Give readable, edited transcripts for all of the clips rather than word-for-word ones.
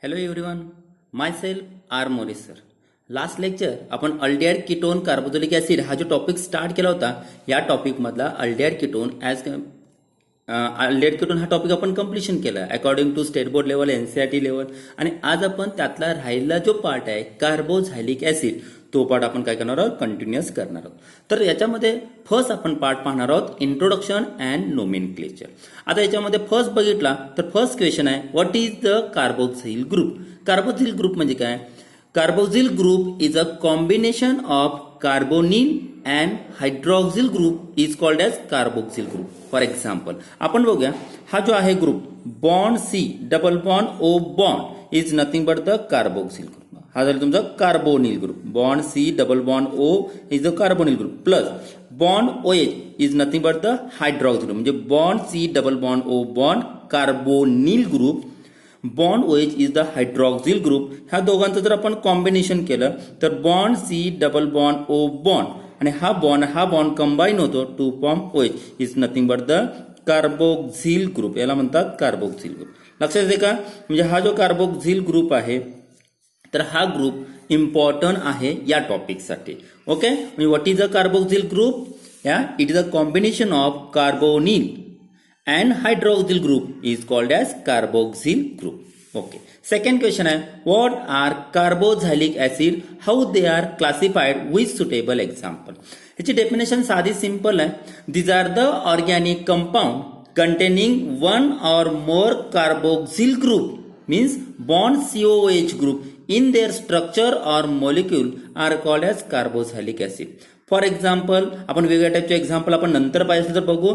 Hello everyone, myself R Morris sir. Last lecture आपण aldehyde ketone carboxylic acid हा जो topic start केला होता, या टॉपिकमधला अल्डिहाइड कीटोन अल्डिहाइड कीटोन हा टॉपिक आपण कम्प्लिशन केला according to state board level, NCERT level. आणि आज आपण त्यातला राहिलेला जो पार्ट आहे कार्बोझायलिक ॲसिड, तो पार्ट आपण काय करणार आहोत, कंटिन्युअस करणार आहोत. तर याच्यामध्ये फर्स्ट आपण पार्ट पाहणार आहोत इंट्रोडक्शन अँड नोमेनक्लेचर. आता याच्यामध्ये फर्स्ट बघितला तर फर्स्ट क्वेश्चन आहे, what is the carboxyl group. Carboxyl group म्हणजे काय? Carboxyl group is a combination of carbonyl and hydroxyl group is called as carboxyl group. For example आपण बघूया, हा जो आहे group bond C double bond O bond is nothing but the carboxyl group. हा झाला तुमचा carbonyl group. Bond C double bond O is the carbonyl group plus bond O H is nothing but the hydroxyl group. म्हणजे bond C double bond O bond carbonyl group, bond O H is the hydroxyl group. ह्या दोघांचं जर आपण combination केलं तर bond C double bond O bond आणि हा bond combine होतो to form O H is nothing but the carboxyl group. याला म्हणतात कार्बोक्सिल ग्रुप. लक्षात येते का? म्हणजे हा जो कार्बोक्सिल ग्रुप आहे तर हा ग्रुप इम्पॉर्टंट आहे या टॉपिकसाठी. ओके, म्हणजे what is a carboxyl group? It is a combination of carbonyl and hydroxyl group is called as carboxyl group. Okay, second question है, what are carboxylic acid, how they are classified with suitable example. ह्याची definition साधी simple आहे. these are the organic compound containing one or more carboxyl group means bond COOH group in their structure or molecule are called as carboxylic acid. For example आपण वेगळ्या टाईपचे example आपण नंतर पाहिजे तर बघू.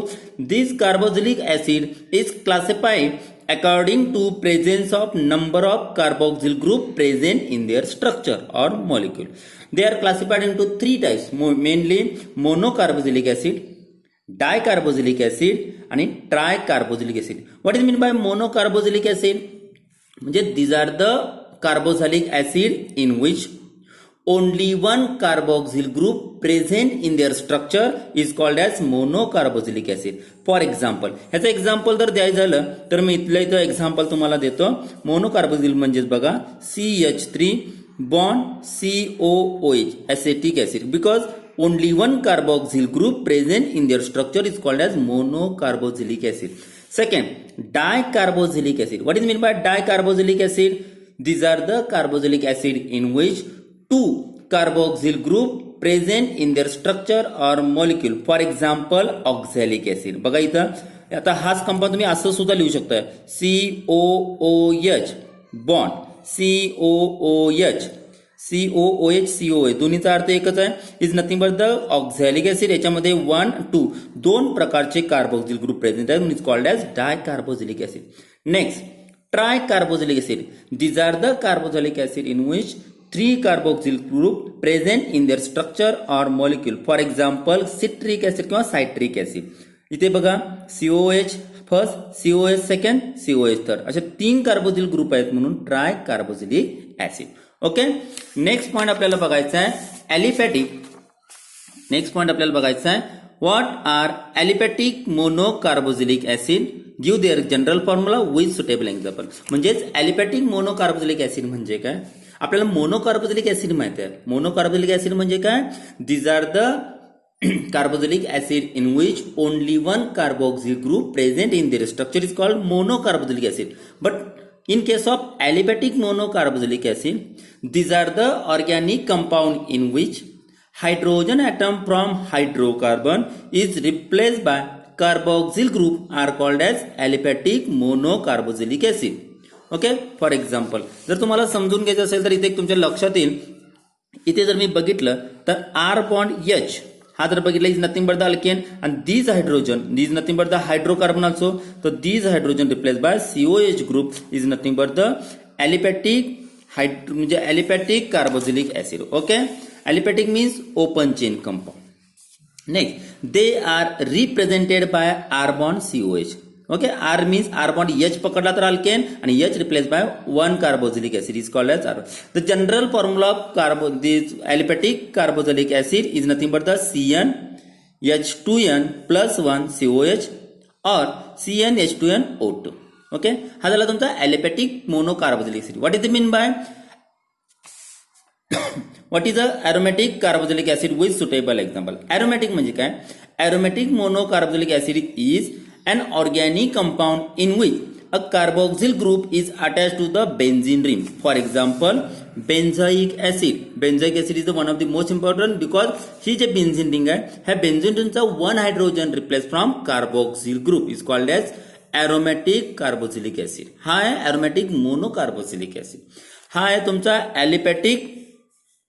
This carboxylic acid is classified according to presence of number of carboxyl group present in their structure or molecule. They are classified into three types, mainly monocarboxylic acid, dicarboxylic acid आणि tri carboxylic acid. What is mean by monocarboxylic acid? म्हणजे these are the carboxylic acid in which only one carboxyl group present in their structure is called as monocarboxylic acid. For example, ह्याचं example जर द्यायचं झालं तर मी इथं example तुम्हाला देतो. मोनोकार्बोक्सिल म्हणजेच बघा CH3 bond COOH acetic acid, because only one carboxyl group present in their structure is called as monocarboxylic acid. Second, dicarboxylic acid. What is meant by dicarboxylic acid? These are the carboxylic acid in which two carboxyl group present in their structure or molecule. For example, oxalic acid. बघा इथं आता हाच compound तुम्ही असं सुद्धा लिहू शकता, COOH bond COOH दोन्हीचा अर्थ एकच आहे. Is nothing but the oxalic acid. याच्यामध्ये 1, 2 दोन प्रकारचे कार्बोक्सिल ग्रुप प्रेझेंट आहेत, is called as dicarboxylic acid. Next, tricarboxylic acid. These are the carboxylic acid in which three carboxyl group present in their structure or molecule. For example, citric acid किंवा citric acid. इथे बघा COH first, COH second, COH third, असे तीन carboxyl group आहेत म्हणून tri carboxylic acid. Okay, next point आपल्याला बघायचा आहे ऍलिफॅटिक. नेक्स्ट पॉइंट आपल्याला बघायचा आहे, what are aliphatic monocarboxylic acid, give their general formula with suitable example. म्हणजेच ऍलिफॅटिक मोनोकार्बोक्सिलिक ऍसिड म्हणजे काय? आपल्याला मोनोकार्बोक्सिलिक ऍसिड माहिती आहे. मोनोकार्बोक्सिलिक ऍसिड म्हणजे काय? These are the carboxylic acid in which only one carboxyl group present in their structure is called monocarboxylic acid. But in case of aliphatic monocarboxylic acid, these are the organic compound in which hydrogen atom from hydrocarbon is replaced by carboxyl group are called as aliphatic monocarboxylic acid. Okay, for example जर तुम्हाला समजून घ्यायचं असेल तर इथे तुमच्या लक्षात येईल. इथे जर मी बघितलं तर आर बॉन्ड एच हा जर बघितला is nothing but the alkane आणि these hydrogen these nothing but the hydrocarbon also. तर these hydrogen replace by COH group is nothing but the aliphatic म्हणजे aliphatic carboxylic acid. Okay, aliphatic means open chain compound. Next, they are represented by R bond COH. Okay, R means R bond H पकडला तर alkane आणि H replace by one carboxylic acid is called as R. The general formula of this aliphatic carboxylic acid is nothing but the CnH2n+1 COH or CnH2nO2. Okay, हा झाला तुमचा aliphatic monocarboxylic acid. What is the mean by what is a aromatic carboxylic acid with suitable example. Aromatic म्हणजे काय? Aromatic monocarboxylic acid is an organic compound in which a carboxyl group is attached to the benzene ring. For example, benzoic acid. Benzoic acid is the one of the most important because ही जे benzene ring आहे ह्या benzene रिंगचा one hydrogen replace from carboxyl group is called as aromatic carboxylic acid. हा आहे aromatic monocarboxylic acid. हा आहे तुमचा ॲलिपॅटिक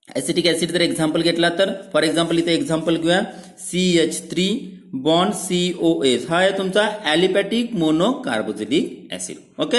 ऍसिटिक ऍसिड. जर एक्झाम्पल घेतला तर फॉर एक्झाम्पल इथे एक्झाम्पल घेऊया CH3 बॉन्ड COH. हा आहे तुमचा ॲलिपॅटिक मोनोकार्बोक्सिलिक ऍसिड. ओके,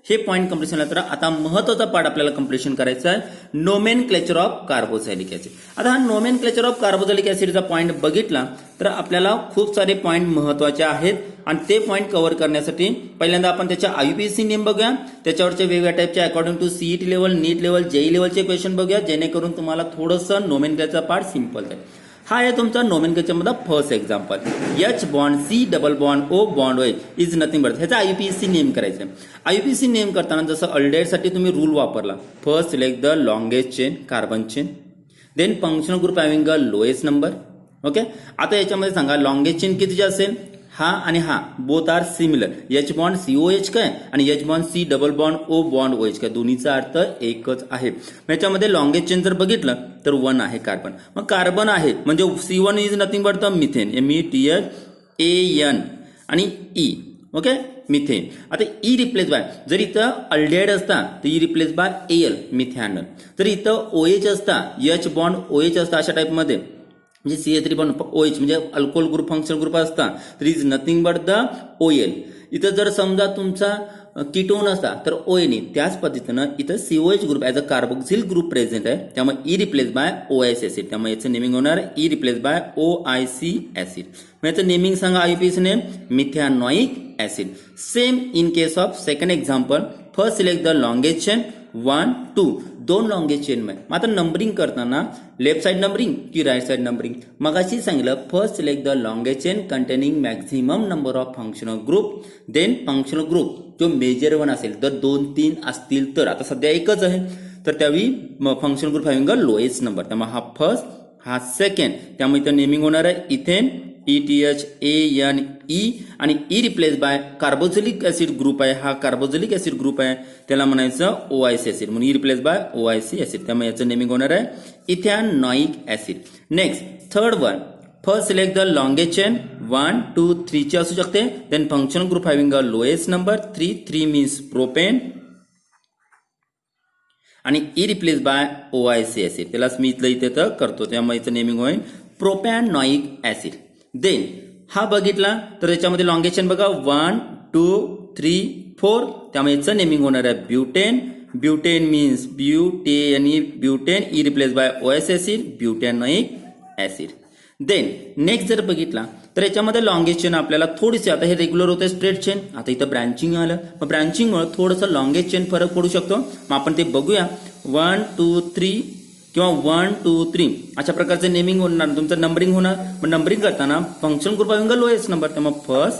हे पॉईंट कम्प्लिशन झालं. तर आता महत्वाचा पार्ट आपल्याला कम्प्लिशन करायचा आहे नोमेनक्लेचर ऑफ कार्बोक्सिलिक ऍसिड. आता हा नोमेनक्लेचर ऑफ कार्बोक्सिलिक ऍसिडचा पॉईंट बघितला तर आपल्याला खूप सारे पॉईंट महत्वाचे आहेत आणि ते पॉईंट कव्हर करण्यासाठी पहिल्यांदा आपण त्याच्या IUPAC नेम बघूया, त्याच्यावरच्या वेगवेगळ्या टाईपच्या according to CET level, NEET level, JEE लेवलचे क्वेश्चन बघूया जेणेकरून तुम्हाला थोडंसं नोमेनक्लेचरचा पार्ट सिंपल जाईल. हा आहे तुमचा नोमेनक्लेचर मधला first example. H bond C double bond O bond OH is nothing but ह्याचा IUPAC नेम करायचं. IUPAC नेम करताना जसं अल्डेहाइडसाठी तुम्ही रूल वापरला, first select the longest chain carbon chain, then functional group having a lowest number. Okay, आता याच्यामध्ये सांगा लॉंगेस्ट चेन कितीची असेल? हा आणि हा both are similar. H bond COH काय आणि H bond C double bond O bond OH काय, दोन्हीचा अर्थ एकच आहे. याच्यामध्ये लॉंगेस्ट चेन जर बघितलं तर 1 आहे कार्बन. मग कार्बन आहे म्हणजे C1 is nothing but the methane, METHAN आणि E. Okay, methane. आता E रिप्लेस बाय, जर इथं अल्डेहाइड असता तर E रिप्लेस बाय AL मिथॅनल. जर इथं OH असता, H बॉन्ड OH असता अशा टाईपमध्ये म्हणजे CH3 बॉन्ड OH म्हणजे अल्कोहोल ग्रुप फंक्शनल ग्रुप असता तर is nothing but the OL. इथं जर समजा तुमचा कीटोन असता तर ONE. त्याच पद्धतीनं इथं COH group as a carboxyl group present आहे त्यामुळे E replace by OIC acid. त्यामुळे याचं नेमिंग होणार E replace by OIC acid. याचं नेमिंग सांगा IUPAC name methanoic acid. Same in case of second example, first select the longest chain 1 2, दोन longest chain मध्ये. मग आता नंबरिंग करताना लेफ्ट साइड नंबरिंग की राईट साइड नंबरिंग? मगाशी सांगितलं first select the longest chain containing maximum number of functional group, then functional group जो major 1 असेल तर 2 3 असतील तर, आता सध्या एकच आहे तर त्यावेळी functional group having a lowest number. त्यामुळे हा फर्स्ट हा सेकंड, त्यामुळे इथं नेमिंग होणार आहे इथेन ETHANE आणि E replace by carboxylic acid group आहे. हा कार्बोक्सिलिक ऍसिड ग्रुप आहे त्याला म्हणायचं OIC ऍसिड म्हणून E replace by OIC acid. त्यामुळे याचं नेमिंग होणार आहे ethanoic acid. Next third one, first select the longest chain 1 2 3 ची असू शकते, then functional group having a lowest number 3 means propane आणि E replace by OIC acid. त्याला मी इथं तर करतो त्यामुळे याचं नेमिंग होईल प्रोपॅनॉइक ऍसिड. देन हा बघितला तर याच्यामध्ये लॉंगेस्ट चेन बघा 1 2 3 4, त्यामुळे याचं नेमिंग होणार आहे butane. Butane means butane E replace by OIC acid butanoic acid. Then next जर बघितला तर याच्यामध्ये लॉंगेस्ट चेन आपल्याला थोडीशी, आता हे रेग्युलर होते स्ट्रेट चेन, आता इथं ब्रँचिंग आलं, मग ब्रँचिंगमुळे थोडंसं लॉंगेस्ट चेन फरक पडू शकतो. मग आपण ते बघूया 1 2 3 किंवा 1 2 3 अशा प्रकारचं नेमिंग होणार, तुमचं नंबरिंग होणार. मग नंबरिंग करताना function group having lowest number, त्यामुळे फर्स्ट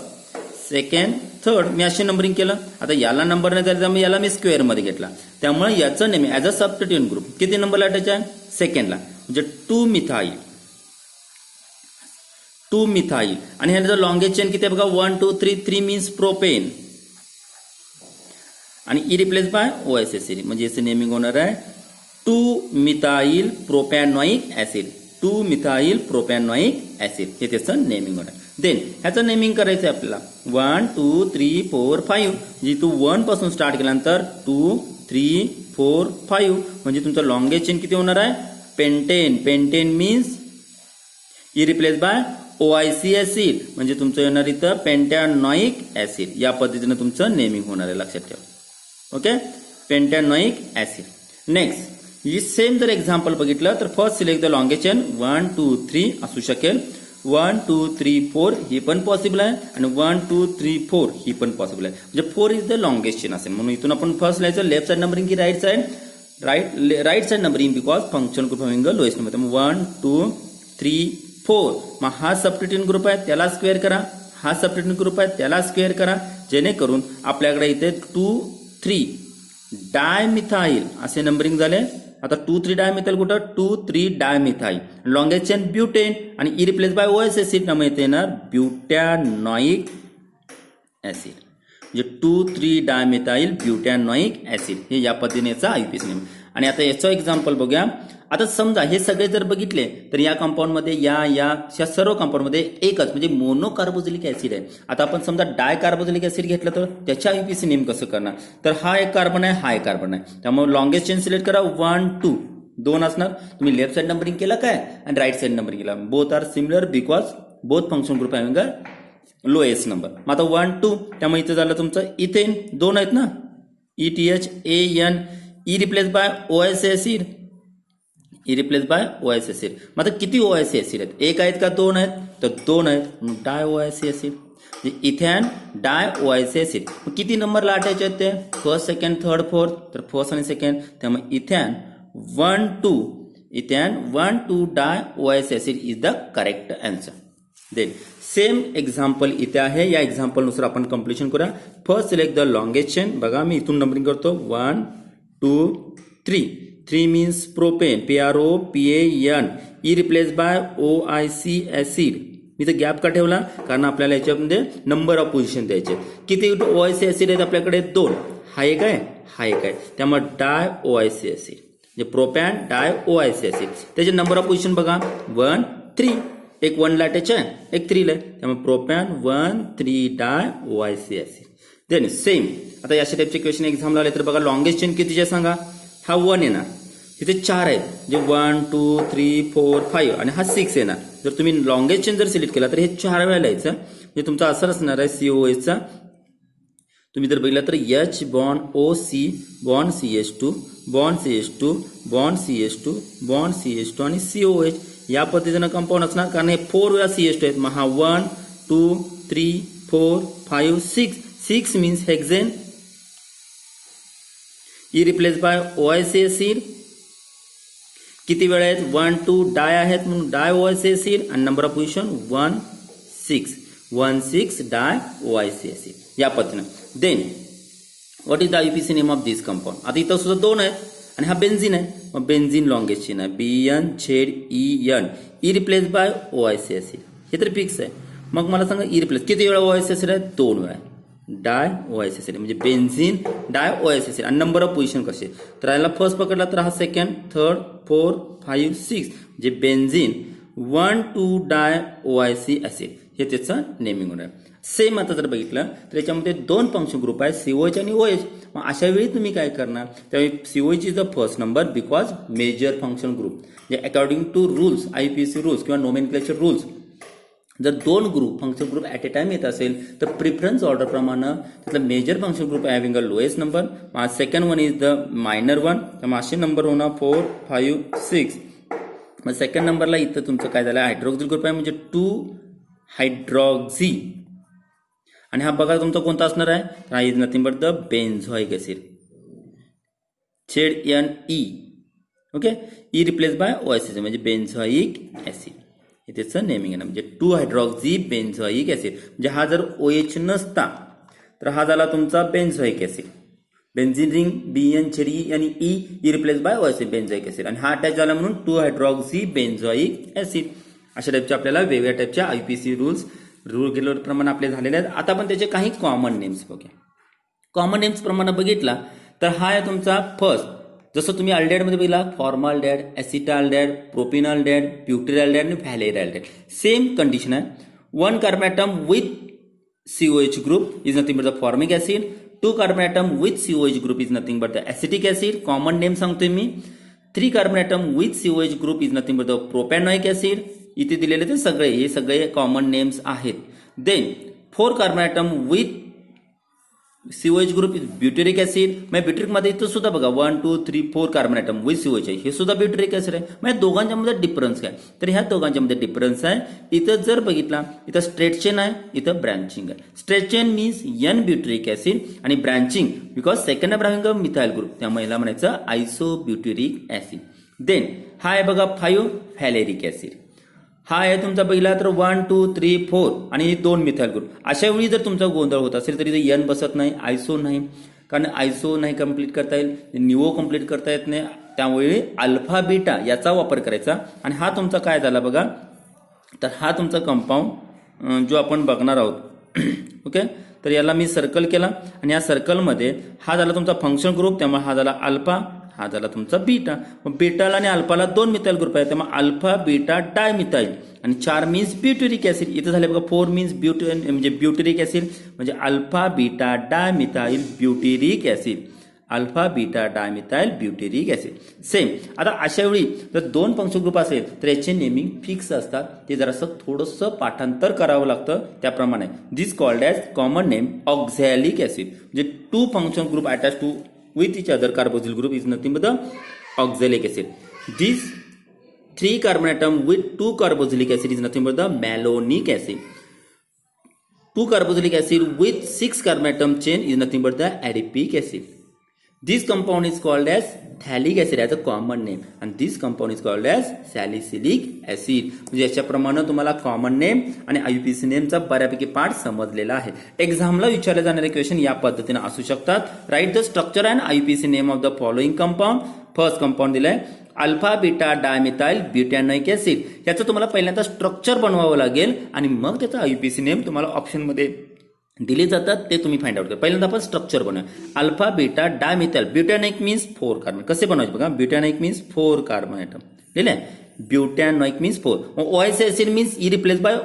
सेकंड थर्ड मी असे नंबरिंग केलं. आता याला नंबर नाही झाला त्यामुळे याला मी स्क्वेअर मध्ये घेतला, त्यामुळे याचं नेमिंग ऍज अ सबस्टिट्यूएंट ग्रुप किती नंबरला अटॅच आहे? सेकंडला, म्हणजे 2 मिथाइल आणि ह्याचं लॉंगेस्ट चेन किती आहे बघा 1 2 3 मीन्स प्रोपेन आणि E replace by OIC acid म्हणजे याचं नेमिंग होणार आहे 2 मिथाइल प्रोपॅनॉइक ऍसिड. 2 मिथाइल प्रोपॅनॉइक ऍसिड हे त्याचं नेमिंग होणार. देन ह्याचं नेमिंग करायचं आहे आपल्याला 1 2 3 4 5, जी तू 1 पासून स्टार्ट केल्यानंतर 2 3 4 5 म्हणजे तुमचं लॉंगेस्ट चेन किती होणार आहे? Pentane. Pentane means E replace by OIC acid म्हणजे तुमचं येणार इथं पेंटॅनॉइक ऍसिड. या पद्धतीने तुमचं नेमिंग होणार आहे, लक्षात ठेवा. Okay, pentanoic acid. नेक्स्ट ही सेम जर एक्झाम्पल बघितलं तर first select the longest chain 1 2 3 असू शकेल, 1 2 3 4 ही पण पॉसिबल आहे आणि 1 2 3 4 ही पण पॉसिबल आहे, म्हणजे 4 इज द लॉंगेस्ट चेन असेल. म्हणून इथून आपण फर्स्ट लिहायचं लेफ्ट साइड नंबरिंग की right side? Right side numbering because function group having a lowest number. 1 2 3 4, मग हा सबस्टिट्यूएंट ग्रुप आहे त्याला स्क्वेअर करा, हा सबस्टिट्यूट ग्रुप आहे त्याला स्क्वेअर करा, जेणेकरून आपल्याकडे इथे 2,3 डायमिथाइल असे नंबरिंग झाले. आता 2,3 डायमिथाइल कुठं 2,3 डायमिथाइल लॉंगेस्ट चेन ब्युटेन आणि E replace bye OH acid त्यामुळे इथे येणार ब्युटॅनॉइक ऍसिड. म्हणजे 2,3 डायमिथाइल ब्युटॅनॉइक ऍसिड हे या पद्धतीनेचा आयपीसी नेम. आणि आता याचं एक्झाम्पल बघूया. आता समजा हे सगळे जर बघितले तर या कंपाऊंडमध्ये या सर्व कंपाऊंडमध्ये एकच म्हणजे मोनोकार्बोझिलिक ऍसिड आहे. आता आपण समजा डायकार्बोझिलिक ऍसिड घेतलं तर त्याचे आयपीसी नेम कसं करणार. तर हा एक कार्बन आहे, हा एक कार्बन आहे, त्यामुळे लॉंगेस्ट चेन सिलेक्ट करा. 1, 2 2 असणार. तुम्ही लेफ्ट साइड नंबरिंग केलं काय आणि राईट साइड नंबरिंग केला. Both are similar because both function group having a lowest number. मग आता 1, 2 त्यामुळे इथं झालं तुमचं इथेन 2 आहेत ना, ETHAN E replace bye OH acid, E replace bye OH acid. मग आता किती OH ऍसिड आहेत, एक आहेत का 2 आहेत, तर 2 आहेत, डाय OH ऍसिड म्हणजे इथॅन डाय OH ऍसिड. किती नंबरला अटॅच आहेत ते, फर्स्ट सेकंड थर्ड फोर्थ, तर फर्स्ट आणि सेकंड, त्यामुळे ethane 1, 2 ethane 1, 2 di OH acid is the correct answer. Then same example इथे आहे. या एक्झाम्पल नुसार आपण कम्प्लिशन करूया. First select the longest chain. बघा मी इथून नंबरिंग करतो 1, 2, 3. 3 means propane, PROPAN, E replaced by OIC acid. मी तर गॅप का ठेवला, कारण आपल्याला याच्यामध्ये नंबर ऑफ पोझिशन द्यायचे. किती OIC ऍसिड आहेत आपल्याकडे, 2. हा एक आहे, हा एक आहे, त्यामुळे डाय OIC ऍसिड म्हणजे प्रोपॅन डाय OIC ऍसिड. त्याचे नंबर ऑफ पोझिशन बघा 1, 3. एक 1 ला अटॅच आहे, एक 3 ला आहे, त्यामुळे प्रोपॅन 1, 3 डाय OIC ऍसिड. देन सेम आता या टाईपचे क्वेश्चन एक्झाम आले तर बघा लॉंगेस्ट चेन कितीचे सांगा. हा 1 येणार, तिथे 4 आहेत जे 1, 2, 3, 4, 5 आणि हा 6 येणार. जर तुम्ही लॉंगेस्ट चेन जर सिलेक्ट केला तर हे 4 वेळा लिहायचं. म्हणजे तुमचा असं असणार आहे COH. तुम्ही जर बघितलं तर H bond OC bond CH2 bond CH2 bond CH2 bond CH2 आणि COH या पद्धतीनं कंपाऊंड असणार, कारण हे 4 वेळा CH2 आहेत. मग हा 1, 2, 3, 4, 5, 6. 6 means hexane. E replace by OIC acid. किती वेळा आहेत, 1, 2 डाय आहेत म्हणून डाय OIC ऍसिड आणि number of position 1, 6. 1, 6 di OIC acid या पद्धतीनं. Then what is the IUPAC name of this compound. आता इथं सुद्धा 2 आहेत आणि हा बेन्झिन आहे, मग बेन्झिन लॉंगेस्ट चेन आहे BNZEN. E replace by OIC acid हे तर फिक्स आहे. मग मला सांगा ई रिप्लेस किती वेळा OIC ऍसिड आहे, 2 वेळा डाय OIC ऍसिड म्हणजे बेन्झिन डाय OIC ऍसिड. आणि नंबर ऑफ पोझिशन कसे, तर याला फर्स्ट पकडला तर हा सेकंड, थर्ड, 4, 5, 6 म्हणजे बेन्झिन 1, 2 डाय OIC ऍसिड हे त्याचं नेमिंग होणार. सेम आता जर बघितलं तर याच्यामध्ये 2 फंक्शन ग्रुप आहे COH आणि OH. मग अशा वेळी तुम्ही काय करणार, त्यावेळी COH is the first number because major function group म्हणजे according to rules IPC rules किंवा नोमेनक्लेचर रूल्स. जर 2 group function group at a time येत असेल तर प्रिफरन्स ऑर्डर प्रमाणे त्यातलं major function group having a lowest number, second one is the minor one, त्यामुळे असे नंबर होणार 4, 5, 6. मग सेकंड नंबरला इथं तुमचं काय झालं हायड्रोक्सिल ग्रुप आहे म्हणजे 2 हायड्रॉक्झी. आणि हा बघा तुमचा कोणता असणार आहे, हा is nothing but the benzoic acid ZNE. Okay, E replace by OIC म्हणजे बेन्झोइक ऍसिड हे त्याचं नेमिंग आहे ना, म्हणजे 2 हायड्रॉक्झी बेन्झोइक ऍसिड. म्हणजे हा जर OH नसता तर हा झाला तुमचा benzoic acid. Benzene ring BNZE आणि E replace by OIC benzoic acid आणि हा अटॅच झाला म्हणून 2 हायड्रॉक्झी बेन्झोइक ऍसिड. अशा टाईपच्या आपल्याला वेगवेगळ्या टाईपच्या IPC रूल गेल्याप्रमाणे आपले झालेले आहेत. आता आपण त्याचे काही कॉमन नेम्स बघूया. कॉमन नेम्स प्रमाणे बघितला तर हा आहे तुमचा फर्स्ट, जसं तुम्ही अल्डेहाइडमध्ये बघितला फॉर्माल्डेहाइड, ऍसिटाल्डेहाइड, प्रोपिनाल्डेहाइड, ब्युटिराल्डेहाइड आणि व्हॅलेराल्डेहाइड. सेम कंडिशन आहे. 1 carbon atom with COH group is nothing but the formic acid. 2 carbon atom with COH group is nothing but the acetic acid. Common name सांगतोय मी. 3 carbon atom with COH group is nothing but the propanoic acid. इथे दिलेले ते सगळे हे सगळे common names आहेत. Then 4 carbon atom with COH group is butyric acid. मग ब्युटेरिक मध्ये इथं सुद्धा बघा 1, 2, 3, 4 कार्बन ॲटम विथ COH आहे, हे सुद्धा ब्युटेरिक ऍसिड आहे. मग दोघांच्या मध्ये डिफरन्स काय, तर ह्या दोघांच्या मध्ये डिफरन्स आहे. इथं जर बघितला इथं स्ट्रेट चेन आहे, इथं ब्रँचिंग आहे. Straight chain means N butyric acid आणि branching because second branching methyl group त्यामुळे याला म्हणायचं आयसोब्युटेरिक ऍसिड. देन हा आहे बघा 5 व्हॅलेरिक ऍसिड. हा आहे तुमचा पहिला तर 1 2 3 4 आणि 2 मिथाइल ग्रुप. अशा वेळी जर तुमचा गोंधळ होत असेल तर इथे एन बसत नाही, आयसो नाही, कारण आयसो नाही कंप्लीट करता येईल, निओ कंप्लीट करता येत नाही, त्यामुळे अल्फा बीटा याचा वापर करायचा. आणि हा तुमचा काय झाला बघा, तर हा तुमचा कंपाऊंड जो आपण बघणार आहोत ओके. तर याला मी सर्कल केला आणि या सर्कलमध्ये हा झाला तुमचा फंक्शन ग्रुप, त्यामुळे हा झाला अल्फा, हा झाला तुमचा बीटा. मग बीटाला आणि अल्फाला 2 मिथाइल ग्रुप आहे, त्यामुळे अल्फा बीटा डायमिथाइल. आणि 4 मीन्स ब्युटेरिक ऍसिड. इथं झाले बघा 4 मीन्स म्हणजे ब्युटेरिक ऍसिड, म्हणजे alpha beta dimethyl ब्युटेरिक acid, alpha beta dimethyl ब्युटेरिक acid. Same. आता अशा वेळी जर 2 फंक्शन ग्रुप असेल तर याचे नेमिंग फिक्स असतात, ते जरासं थोडंसं पाठांतर करावं लागतं त्याप्रमाणे. This called as common name oxalic acid. म्हणजे 2 function group attach to with each other carboxyl group is nothing but the oxalic acid. This 3 carbon atom with 2 carboxylic acid is nothing but the malonic acid. 2 carboxylic acid with 6 carbon atom chain is nothing but the adipic acid. This compound is called as phthalic acid as a common name, and this compound is called as salicylic acid. म्हणजे याच्याप्रमाणे तुम्हाला common name आणि आययुपीसी नेमचा बऱ्यापैकी part समजलेला आहे. एक्झामला विचारले जाणारे question या पद्धतीने असू शकतात. Write the structure and IUPAC name of the following compound. First compound दिलाय alpha beta dimethyl butanoic acid. याचं तुम्हाला पहिल्यांदा स्ट्रक्चर बनवावं लागेल आणि मग त्याचा आययुपीसी नेम तुम्हाला ऑप्शनमध्ये दिले जातात, ते तुम्ही फाइंड आउट करा. पहिल्यांदा आपण स्ट्रक्चर बनवूया. Alpha beta dimethyl butanoic means 4 carbon. कसे बनवायचे बघा, ब्युटॅनोइक मीन्स 4 कार्बन ॲटम दिले. Butanoic means 4. ओएस acid means E replace by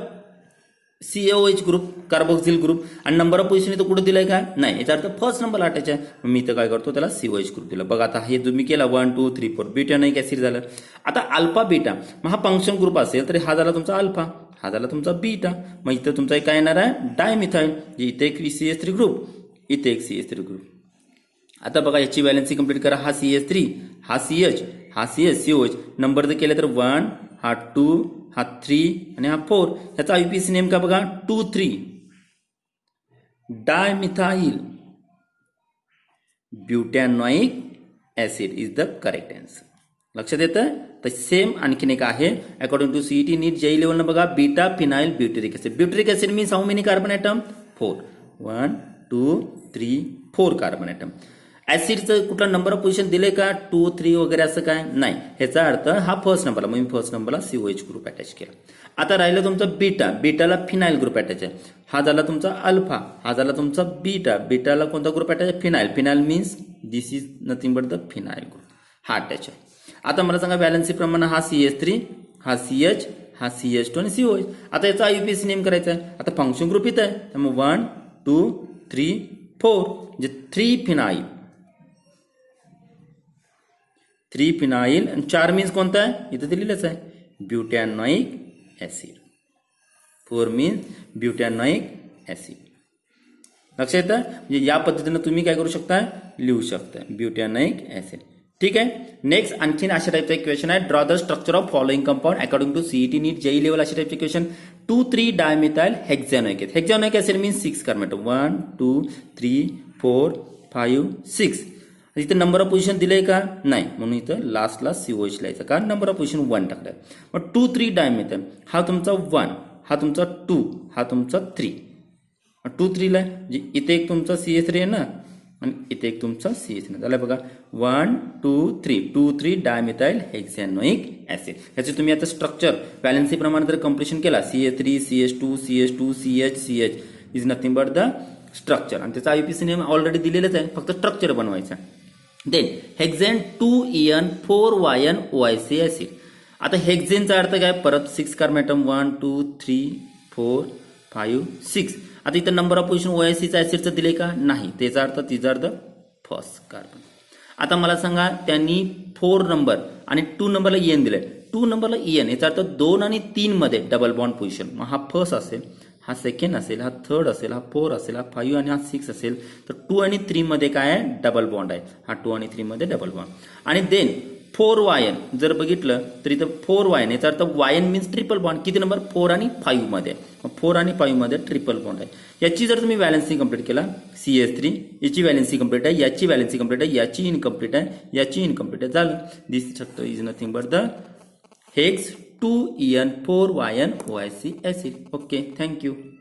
COH group, carboxyl group. आणि नंबर ऑफ पोझिशन इथं कुठं दिलाय का, नाही, याचा अर्थ फर्स्ट नंबर अटॅच आहे. मी इथं काय करतो, त्याला COH ग्रुप दिला. बघा आता हे तुम्ही केला 1 2 3 4 ब्युटॅनोइक ऍसिड झालं. आता अल्फा बीटा मग हा फंक्शन ग्रुप असेल तर हा झाला तुमचा अल्फा, हा झाला तुमचा बीटा. मग इथं तुमचा काय येणार आहे, डायमिथाइल. इथे एक CH3 ग्रुप, इथे एक CH3 ग्रुप. आता बघा याची व्हॅलेन्सी कंप्लीट करा. हा CH3, हा CH, हा CH, COH. नंबर जर केले तर 1, हा 2, हा 3 आणि हा 4. याचा आययुपीसी नेम का बघा, 2 3 dimethyl butanoic acid is the correct answer. लक्षात येतं. तर सेम आणखीन एक आहे according to CET NEET JEE level बघा, beta phenyl butyric acid. Butyric acid means how many carbon atom, 4. 1 2 3 4 carbon atom. ऍसिडचं कुठला नंबर ऑफ पोझिशन दिले का, 2 3 वगैरे असं काय नाही. ह्याचा अर्थ हा फर्स्ट नंबरला, मग मी फर्स्ट नंबरला COH ग्रुप अटॅच केला. आता राहिलं तुमचा बीटा, बीटाला फिनाइल ग्रुप अटॅच आहे. हा झाला तुमचा अल्फा, हा झाला तुमचा बीटा, बीटाला कोणता ग्रुप अटॅच आहे, phenyl. Phenyl means this is nothing but the phenyl group, हा अटॅच आहे. आता मला सांगा व्हॅलेन्सी प्रमाणे हा CH3, हा CH, हा CH2 आणि COH. आता याचा आययुपीसी नेम करायचा आहे. आता फंक्शन ग्रुप इथं आहे, त्यामुळे 1 2 3 4 म्हणजे 3 फिनाइल, 3 फिनाइल. आणि 4 मीन्स कोणता आहे, इथं दिलेलंच आहे, butanoic acid. 4 means butanoic acid. लक्षात येतं. म्हणजे या पद्धतीने तुम्ही काय करू शकता, लिहू शकता ब्युटॅनोइक ऍसिड. ठीक आहे. नेक्स्ट आणखीन अशा टाईपचा एक क्वेश्चन आहे, draw the structure of following compound according to CET NEET JEE level. अशा टाईपचे question. 2 3 dimethyl hexanoic acid. Hexanoic acid means 6 carbon atom. 1 2 3 4 5 6. इथं नंबर ऑफ पोझिशन दिलंय का, नाही, म्हणून इथं लास्टला COH लिहायचं, कारण नंबर ऑफ पोझिशन 1 टाकलाय. मग 2 3 डायमिथाइल, हा तुमचा 1, हा तुमचा 2, हा तुमचा 3. 2 3 ला म्हणजे इथे एक तुमचा CH3 आहे ना, आणि इथे एक तुमचा CH3 झाला. बघा 1 2 3 2 3 डायमिथाइल हेक्झॅनोइक ऍसिड. याचे तुम्ही आता स्ट्रक्चर व्हॅलेन्सी प्रमाणे जर कम्प्लिशन केला, CH3 CH2 CH2 CH CH is nothing but the structure. आणि त्याचा आययुपीसी नेम ऑलरेडी दिलेलंच आहे, फक्त स्ट्रक्चर बनवायचं. Then hexane 2En 4yn OIC acid. आता हेक्झेनचा अर्थ काय, परत 6 कार्बन ॲटम, 1 2 3 4 5 6. आता इथं नंबर ऑफ पोझिशन OICचा ऍसिडचं दिले का, नाही, त्याचा अर्थ तिचा अर्थ फर्स्ट कार्बन. आता मला सांगा त्यांनी 4 नंबर आणि 2 नंबरला EN दिलाय. 2 नंबरला EN याचा अर्थ 2 आणि 3 मध्ये डबल बॉन्ड पोझिशन. मग हा फर्स्ट असेल, हा सेकंड असेल, हा थर्ड असेल, हा 4 असेल, हा 5 आणि हा 6 असेल. तर 2 आणि 3 मध्ये काय आहे, डबल बॉन्ड आहे. हा 2 आणि 3 मध्ये डबल बॉन्ड. आणि देन 4yn जर बघितलं तर इथं 4yn याचा अर्थ yn मीन्स ट्रिपल बॉन्ड. किती नंबर, 4 आणि 5 मध्ये. 4 आणि 5 मध्ये ट्रिपल बॉन्ड आहे. याची जर तुम्ही व्हॅलेन्सी कंप्लीट केला, CH3 याची व्हॅलेन्सी कंप्लीट आहे, याची व्हॅलेन्सी कंप्लीट आहे, याची इनकम्प्लीट आहे, याची इनकम्प्लीट आहे, झालं. This structure is nothing but the hex 2En4YN OIC acid. Okay, thank you.